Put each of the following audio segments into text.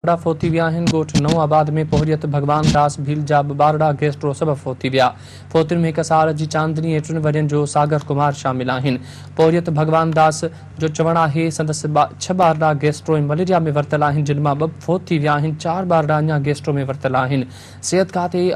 Barda photo विया आहिनि। ॻोठ नओं आबाद में पोहरियत भगवान दास भील जा बारड़ा गैस्ट्रो सबब फोती विया। फोतियुनि में 1 साल जी चांदनी ऐं 3 वरियनि जो सागर कुमार शामिल आहिनि। पोहरियत भगवान दास जो चवणु आहे संदसि 6 बारड़ा गैस्ट्रो ऐं मलेरिया में वरतल आहिनि, जिन मां 2 फोत थी विया आहिनि। 4 बारड़ा अञा गैस्ट्रो में वरतल आहिनि। सिहत खाते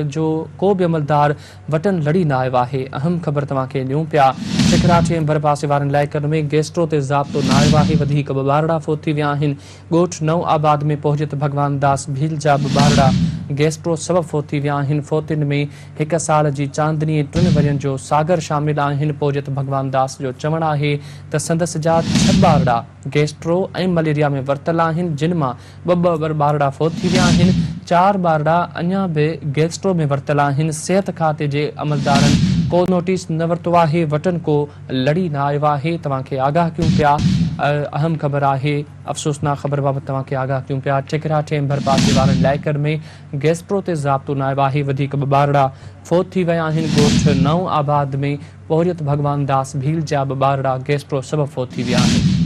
जो को बि अमलदार वटनि लड़ी न आयो आहे। अहम ख़बर तव्हांखे ॾियूं पिया। चिकराची ऐं भर पासे वारनि इलाइक़नि में गैस्ट्रो ते ज़ाब्तो न आयो आहे। वधीक 2 बारड़ा फोत थी विया आहिनि। ॻोठ नओं आबाद में पोहरियत भगवान दास भील जा 2 बारड़ा गैस्ट्रो सबब फोत थी विया आहिनि। फोतियुनि में 1 साल जी चांदनी ऐं 3 वरियनि जो सागर शामिल आहिनि। पोहरियत भगवान दास जो चवणु आहे त संदसि जा 6 बारड़ा गैस्ट्रो ऐं मलेरिया में वरतल आहिनि, जिन मां 2 बारड़ा फोत थी विया आहिनि। 4 बारड़ा अञा बि गैस्ट्रो में वरतल आहिनि। सिहत खाते जे अमलदारनि को नोटिस न वरितो आहे। वटनि को लड़ी न आयो आहे। तव्हांखे आगाह कयूं पिया। अहम ख़बर आहे, अफ़सोसनाक ख़बर बाबति तव्हांखे आगाह कयूं पिया। चिकराची ऐं भर पासे वारनि इलाइक़नि में गैस्ट्रो ते ज़ाब्तो न आयो आहे। वधीक 2 बारड़ा फोत थी विया आहिनि। ॻोठ नओं आबाद में पोहरियत भगवान दास भील जा 2 बारड़ा गैस्ट्रो सबब फोत थी विया आहिनि।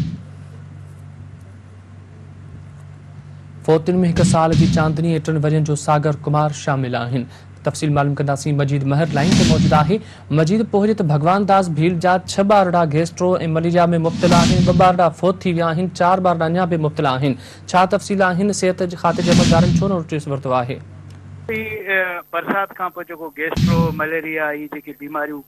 फोतियुनि में 1 साल जी चांदनी ऐं 3 वरियनि जो सागर कुमार शामिल आहिनि। तफ़सील मालूम कंदासीं। मजीद महर लाइन ते मौजूद आहे। मजीद, पोहरियत भगवान दास भील जा 6 बारड़ा गैस्ट्रो ऐं मलेरिया में मुब्तला आहिनि। 2 बारड़ा फोत थी विया आहिनि। 4 बारड़ा अञा बि मुब्तला आहिनि। छा तफ़सील आहिनि? सिहत खाते जे अमलदारनि छो नोटिस वरितो आहे? बरसात खां पोइ जेको गैस्ट्रो मलेरिया ई जेकी बीमारियूं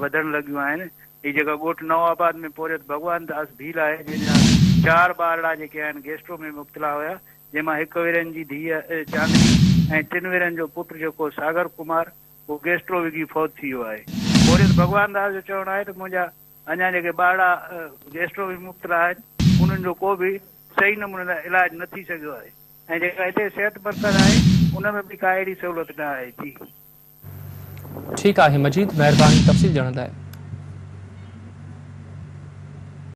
वधण लॻियूं आहिनि, ही जेका ॻोठ नओं आबाद में पोहरियत भगवान दास भील आहे, जंहिंजा 4 बारड़ा जेके आहिनि गैस्ट्रो में मुब्तला हुया, जंहिंमां 1 वेरनि जी धीअ चांदनी ऐं 3 वेरनि जो पुटु जेको सागर कुमार, उहो गैस्ट्रो विझी फौत थी वियो आहे। पोहरियत भगवान दास जो चवणु आहे त मुंहिंजा अञा जेके बारड़ा गैस्ट्रो में मुब्तला आहिनि, उन्हनि जो को बि सही नमूने इलाजु न थी सघियो आहे। ऐं जेका हिते सिहत मर्कज़ आहे, उन में बि का अहिड़ी सहूलियत न आहे। जी ठीकु आहे मजीद, महिरबानी तफ़सील ॼाणण लाइ।